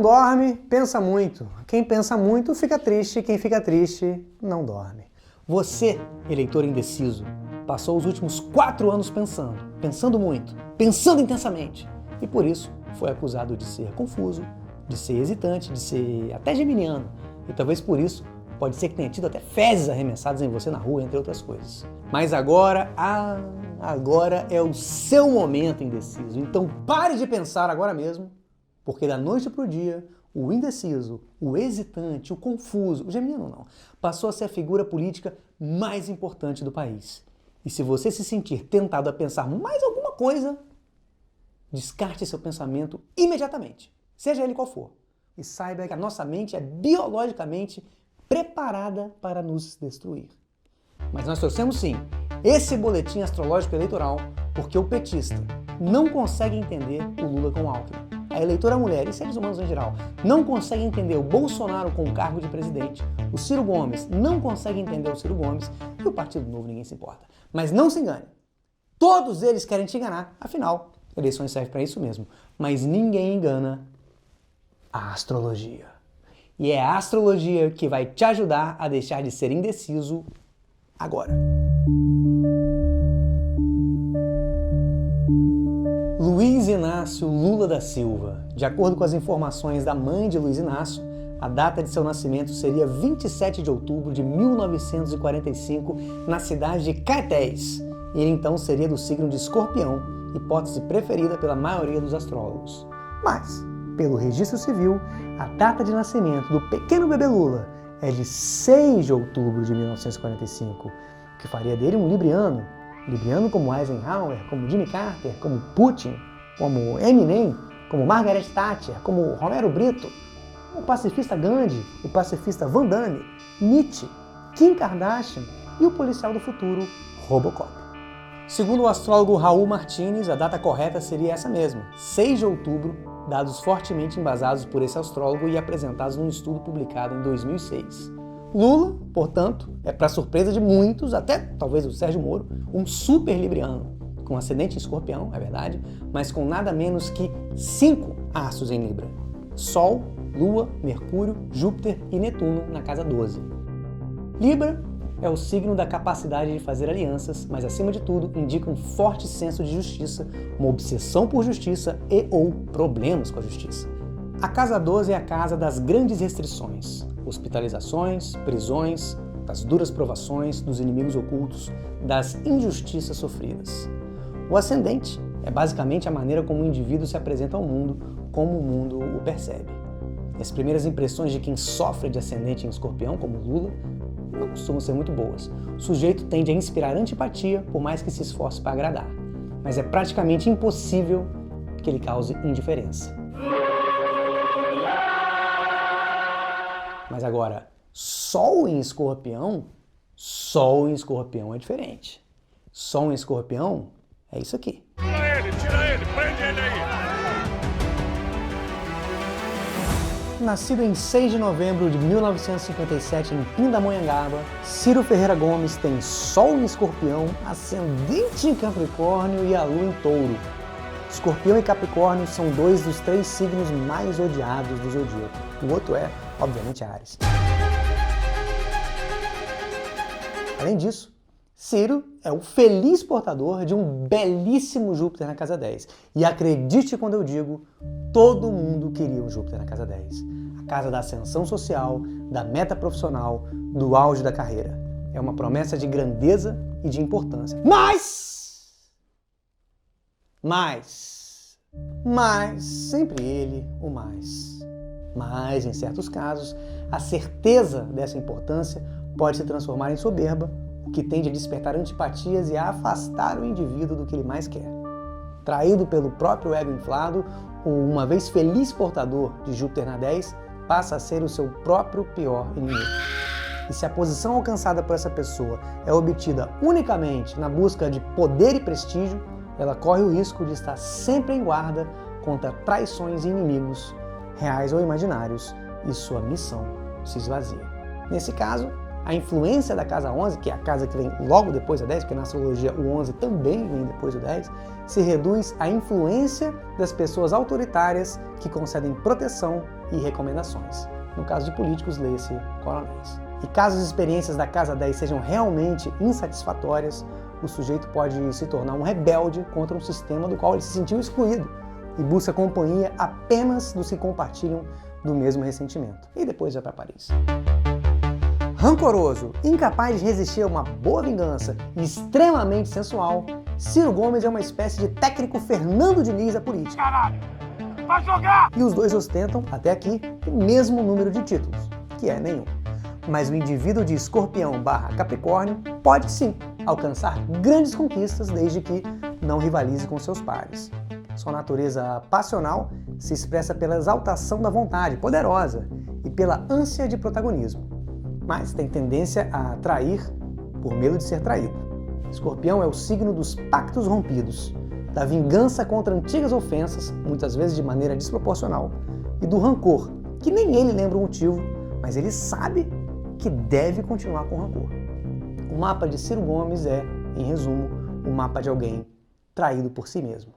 não dorme, pensa muito. Quem pensa muito fica triste, quem fica triste não dorme. Você, eleitor indeciso, passou os últimos 4 anos pensando muito, pensando intensamente, e por isso foi acusado de ser confuso, de ser hesitante, de ser até geminiano, e talvez por isso pode ser que tenha tido até fezes arremessadas em você na rua, entre outras coisas. Mas agora é o seu momento indeciso, então pare de pensar agora mesmo, porque da noite para o dia, o indeciso, o hesitante, o confuso, o geminiano não, passou a ser a figura política mais importante do país. E se você se sentir tentado a pensar mais alguma coisa, descarte seu pensamento imediatamente, seja ele qual for. E saiba que a nossa mente é biologicamente preparada para nos destruir. Mas nós trouxemos sim esse boletim astrológico eleitoral porque o petista não consegue entender o Lula com o Alckmin. A eleitora mulher e seres humanos em geral não conseguem entender o Bolsonaro com o cargo de presidente, o Ciro Gomes não consegue entender o Ciro Gomes e o Partido Novo ninguém se importa. Mas não se engane, todos eles querem te enganar, afinal, eleições servem para isso mesmo. Mas ninguém engana a astrologia. E é a astrologia que vai te ajudar a deixar de ser indeciso agora. Luiz Inácio Lula da Silva. De acordo com as informações da mãe de Luiz Inácio, a data de seu nascimento seria 27 de outubro de 1945, na cidade de Caetés. Ele então seria do signo de Escorpião, hipótese preferida pela maioria dos astrólogos. Mas, pelo registro civil, a data de nascimento do pequeno bebê Lula é de 6 de outubro de 1945, o que faria dele um libriano. Libriano como Eisenhower, como Jimmy Carter, como Putin, como Eminem, como Margaret Thatcher, como Romero Brito, o pacifista Gandhi, o pacifista Van Damme, Nietzsche, Kim Kardashian e o policial do futuro, Robocop. Segundo o astrólogo Raul Martins, a data correta seria essa mesma, 6 de outubro, dados fortemente embasados por esse astrólogo e apresentados num estudo publicado em 2006. Lula, portanto, é para surpresa de muitos, até talvez o Sérgio Moro, um super libriano, com ascendente em Escorpião, é verdade, mas com nada menos que 5 astros em Libra. Sol, Lua, Mercúrio, Júpiter e Netuno na casa 12. Libra é o signo da capacidade de fazer alianças, mas acima de tudo indica um forte senso de justiça, uma obsessão por justiça e ou problemas com a justiça. A casa 12 é a casa das grandes restrições, hospitalizações, prisões, das duras provações, dos inimigos ocultos, das injustiças sofridas. O ascendente é basicamente a maneira como o indivíduo se apresenta ao mundo, como o mundo o percebe. As primeiras impressões de quem sofre de ascendente em Escorpião, como Lula, não costumam ser muito boas. O sujeito tende a inspirar antipatia, por mais que se esforce para agradar. Mas é praticamente impossível que ele cause indiferença. Mas agora, Sol em Escorpião é diferente. Sol em Escorpião é isso aqui. Tira ele, prende ele aí! Nascido em 6 de novembro de 1957 em Pindamonhangaba, Ciro Ferreira Gomes tem Sol em Escorpião, ascendente em Capricórnio e a Lua em Touro. Escorpião e Capricórnio são 2 dos 3 signos mais odiados do zodíaco. O outro é, obviamente, Áries. Além disso, Ciro é o feliz portador de um belíssimo Júpiter na casa 10. E acredite quando eu digo, todo mundo queria um Júpiter na casa 10. A casa da ascensão social, da meta profissional, do auge da carreira. É uma promessa de grandeza e de importância. Mas, sempre ele, o mais. Mas, em certos casos, a certeza dessa importância pode se transformar em soberba, o que tende a despertar antipatias e a afastar o indivíduo do que ele mais quer. Traído pelo próprio ego inflado, o uma vez feliz portador de Júpiter na 10 passa a ser o seu próprio pior inimigo. E se a posição alcançada por essa pessoa é obtida unicamente na busca de poder e prestígio, ela corre o risco de estar sempre em guarda contra traições e inimigos, reais ou imaginários, e sua missão se esvazia. Nesse caso, A influência da casa 11, que é a casa que vem logo depois da 10, porque na astrologia o 11 também vem depois do 10, se reduz à influência das pessoas autoritárias que concedem proteção e recomendações. No caso de políticos, lê-se coronéis. E caso as experiências da casa 10 sejam realmente insatisfatórias, o sujeito pode se tornar um rebelde contra um sistema do qual ele se sentiu excluído e busca companhia apenas dos que compartilham do mesmo ressentimento. E depois vai para Paris. Rancoroso, incapaz de resistir a uma boa vingança e extremamente sensual, Ciro Gomes é uma espécie de técnico Fernando Diniz da política. Caralho! Vai jogar! E os dois ostentam, até aqui, o mesmo número de títulos, que é nenhum. Mas o indivíduo de Escorpião/Capricórnio pode sim alcançar grandes conquistas desde que não rivalize com seus pares. Sua natureza passional se expressa pela exaltação da vontade poderosa e pela ânsia de protagonismo, mas tem tendência a trair por medo de ser traído. Escorpião é o signo dos pactos rompidos, da vingança contra antigas ofensas, muitas vezes de maneira desproporcional, e do rancor, que nem ele lembra o motivo, mas ele sabe que deve continuar com rancor. O mapa de Ciro Gomes é, em resumo, o mapa de alguém traído por si mesmo.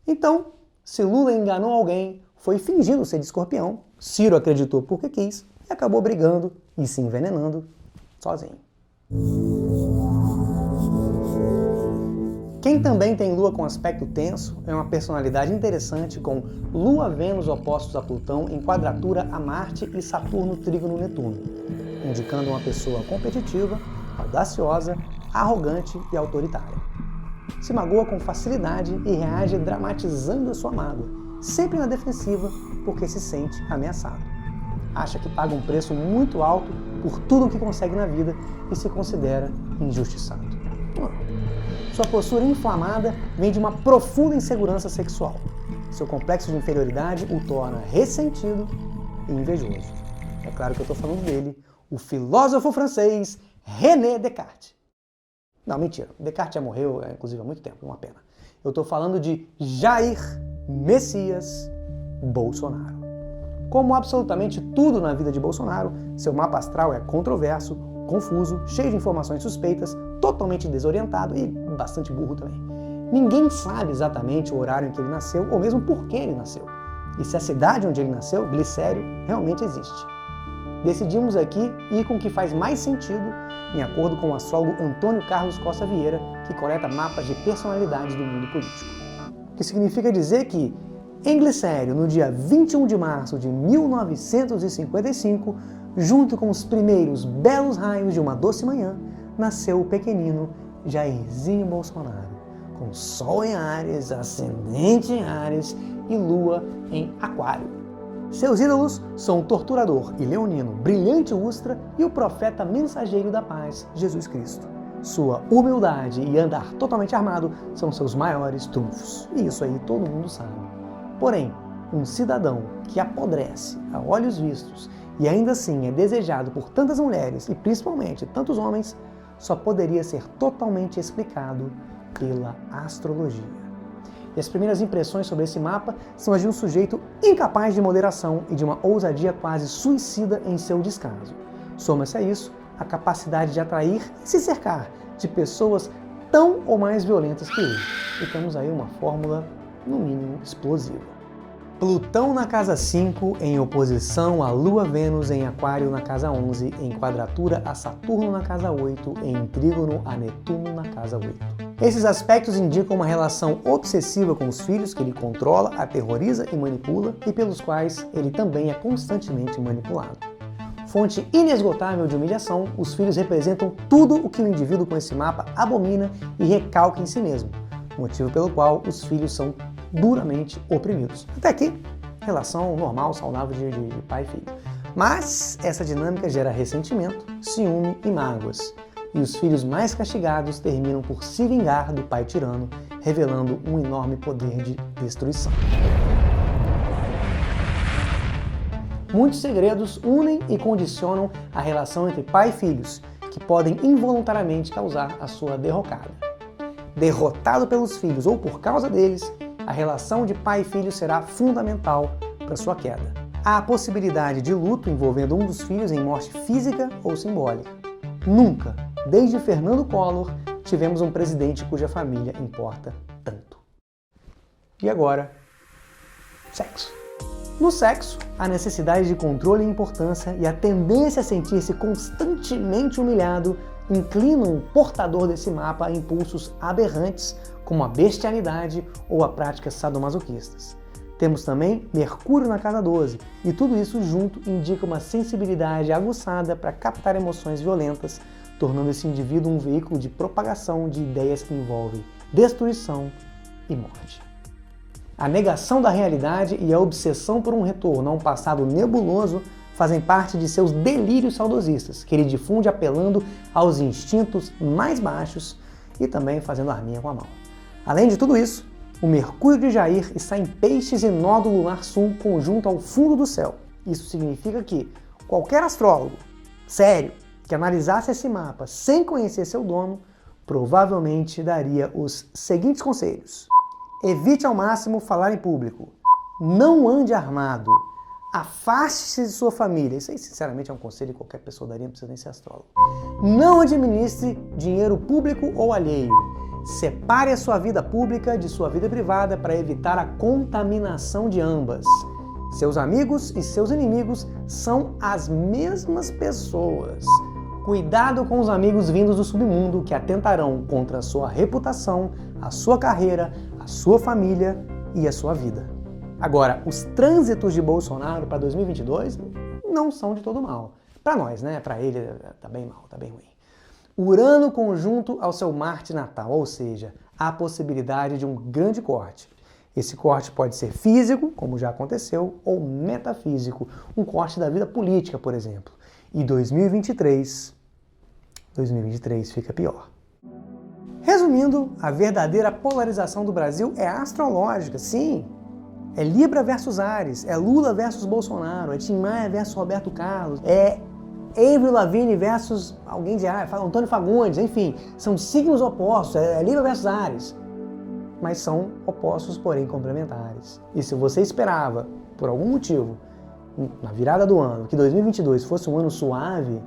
Então, se Lula enganou alguém, foi fingindo ser de Escorpião, Ciro acreditou porque quis e acabou brigando e se envenenando sozinho. Quem também tem Lua com aspecto tenso é uma personalidade interessante com Lua-Vênus opostos a Plutão em quadratura a Marte e Saturno-Trígono-Netuno, indicando uma pessoa competitiva, audaciosa, arrogante e autoritária. Se magoa com facilidade e reage dramatizando a sua mágoa, sempre na defensiva porque se sente ameaçado. Acha que paga um preço muito alto por tudo o que consegue na vida e se considera injustiçado. Sua postura inflamada vem de uma profunda insegurança sexual. Seu complexo de inferioridade o torna ressentido e invejoso. É claro que eu estou falando dele, o filósofo francês René Descartes. Não, mentira. Descartes já morreu, inclusive, há muito tempo, uma pena. Eu estou falando de Jair Messias Bolsonaro. Como absolutamente tudo na vida de Bolsonaro, seu mapa astral é controverso, confuso, cheio de informações suspeitas, totalmente desorientado e bastante burro também. Ninguém sabe exatamente o horário em que ele nasceu ou mesmo por que ele nasceu. E se a cidade onde ele nasceu, Glicério, realmente existe. Decidimos aqui ir com o que faz mais sentido, em acordo com o astrólogo Antônio Carlos Costa Vieira, que coleta mapas de personalidades do mundo político. O que significa dizer que, em Glicério, no dia 21 de março de 1955, junto com os primeiros belos raios de uma doce manhã, nasceu o pequenino Jairzinho Bolsonaro, com Sol em Áries, Ascendente em Áries e Lua em Aquário. Seus ídolos são o torturador e leonino Brilhante Ustra e o profeta mensageiro da paz, Jesus Cristo. Sua humildade e andar totalmente armado são seus maiores trunfos, e isso aí todo mundo sabe. Porém, um cidadão que apodrece a olhos vistos e ainda assim é desejado por tantas mulheres e principalmente tantos homens, só poderia ser totalmente explicado pela astrologia. E as primeiras impressões sobre esse mapa são as de um sujeito incapaz de moderação e de uma ousadia quase suicida em seu descaso. Soma-se a isso a capacidade de atrair e se cercar de pessoas tão ou mais violentas que ele. E temos aí uma fórmula, no mínimo, explosiva. Plutão na casa 5 em oposição a Lua-Vênus em Aquário na casa 11, em quadratura a Saturno na casa 8, em trígono a Netuno na casa 8. Esses aspectos indicam uma relação obsessiva com os filhos que ele controla, aterroriza e manipula e pelos quais ele também é constantemente manipulado. Fonte inesgotável de humilhação, os filhos representam tudo o que o indivíduo com esse mapa abomina e recalca em si mesmo, motivo pelo qual os filhos são duramente oprimidos. Até aqui, relação normal, saudável de pai e filho. Mas essa dinâmica gera ressentimento, ciúme e mágoas. E os filhos mais castigados terminam por se vingar do pai tirano, revelando um enorme poder de destruição. Muitos segredos unem e condicionam a relação entre pai e filhos, que podem involuntariamente causar a sua derrocada. Derrotado pelos filhos ou por causa deles, a relação de pai e filho será fundamental para sua queda. Há a possibilidade de luto envolvendo um dos filhos em morte física ou simbólica. Nunca, desde Fernando Collor, tivemos um presidente cuja família importa tanto. E agora, sexo. No sexo, a necessidade de controle e importância e a tendência a sentir-se constantemente humilhado inclinam o portador desse mapa a impulsos aberrantes, como a bestialidade ou a práticas sadomasoquistas. Temos também Mercúrio na casa 12, e tudo isso junto indica uma sensibilidade aguçada para captar emoções violentas, tornando esse indivíduo um veículo de propagação de ideias que envolvem destruição e morte. A negação da realidade e a obsessão por um retorno a um passado nebuloso fazem parte de seus delírios saudosistas, que ele difunde apelando aos instintos mais baixos e também fazendo arminha com a mão. Além de tudo isso, o Mercúrio de Jair está em Peixes e nó do lunar sul conjunto ao fundo do céu. Isso significa que qualquer astrólogo sério que analisasse esse mapa sem conhecer seu dono, provavelmente daria os seguintes conselhos. Evite ao máximo falar em público. Não ande armado. Afaste-se de sua família. Isso aí, sinceramente, é um conselho que qualquer pessoa daria, não precisa nem ser astrólogo. Não administre dinheiro público ou alheio. Separe a sua vida pública de sua vida privada para evitar a contaminação de ambas. Seus amigos e seus inimigos são as mesmas pessoas. Cuidado com os amigos vindos do submundo que atentarão contra a sua reputação, a sua carreira, a sua família e a sua vida. Agora, os trânsitos de Bolsonaro para 2022 não são de todo mal. Para nós, né? Para ele tá bem mal, tá bem ruim. Urano conjunto ao seu Marte natal, ou seja, há a possibilidade de um grande corte. Esse corte pode ser físico, como já aconteceu, ou metafísico, um corte da vida política, por exemplo. E 2023 fica pior. Resumindo, a verdadeira polarização do Brasil é astrológica, sim. É Libra versus Áries, é Lula versus Bolsonaro, é Tim Maia versus Roberto Carlos, é Avril Lavigne versus alguém de Áries, Antônio Fagundes, enfim, são signos opostos, é Libra versus Áries. Mas são opostos, porém complementares. E se você esperava, por algum motivo, na virada do ano, que 2022 fosse um ano suave,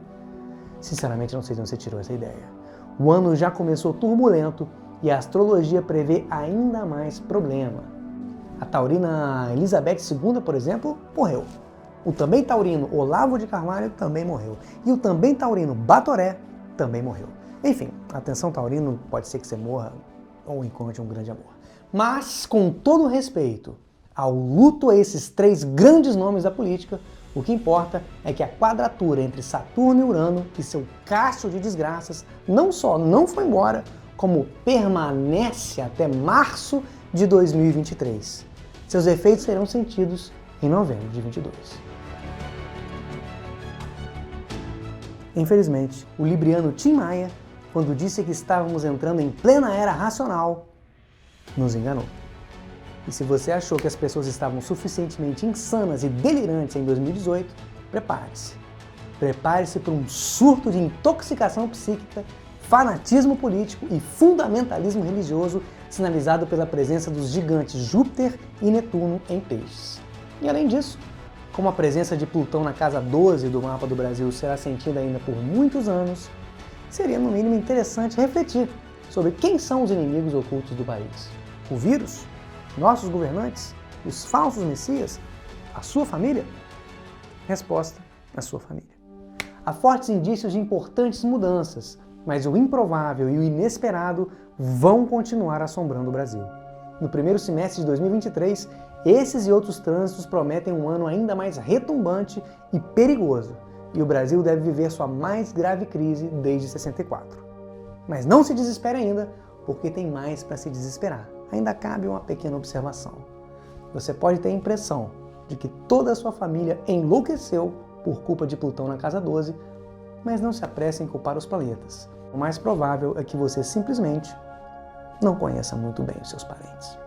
sinceramente não sei de onde você tirou essa ideia. O ano já começou turbulento e a astrologia prevê ainda mais problema. A taurina Elizabeth II, por exemplo, morreu. O também taurino Olavo de Carvalho também morreu. E o também taurino Batoré também morreu. Enfim, atenção taurino, pode ser que você morra ou encontre um grande amor. Mas, com todo respeito ao luto a esses três grandes nomes da política, o que importa é que a quadratura entre Saturno e Urano e seu cacho de desgraças não só não foi embora, como permanece até março de 2023. Seus efeitos serão sentidos em novembro de 22. Infelizmente, o libriano Tim Maia, quando disse que estávamos entrando em plena era racional, nos enganou. E se você achou que as pessoas estavam suficientemente insanas e delirantes em 2018, prepare-se. Prepare-se para um surto de intoxicação psíquica, fanatismo político e fundamentalismo religioso sinalizado pela presença dos gigantes Júpiter e Netuno em Peixes. E além disso, como a presença de Plutão na casa 12 do mapa do Brasil será sentida ainda por muitos anos, seria no mínimo interessante refletir sobre quem são os inimigos ocultos do país. O vírus? Nossos governantes? Os falsos messias? A sua família? Resposta: a sua família. Há fortes indícios de importantes mudanças, mas o improvável e o inesperado vão continuar assombrando o Brasil. No primeiro semestre de 2023, esses e outros trânsitos prometem um ano ainda mais retumbante e perigoso, e o Brasil deve viver sua mais grave crise desde 64. Mas não se desespere ainda, porque tem mais para se desesperar. Ainda cabe uma pequena observação. Você pode ter a impressão de que toda a sua família enlouqueceu por culpa de Plutão na casa 12, mas não se apresse em culpar os planetas. O mais provável é que você simplesmente não conheça muito bem os seus parentes.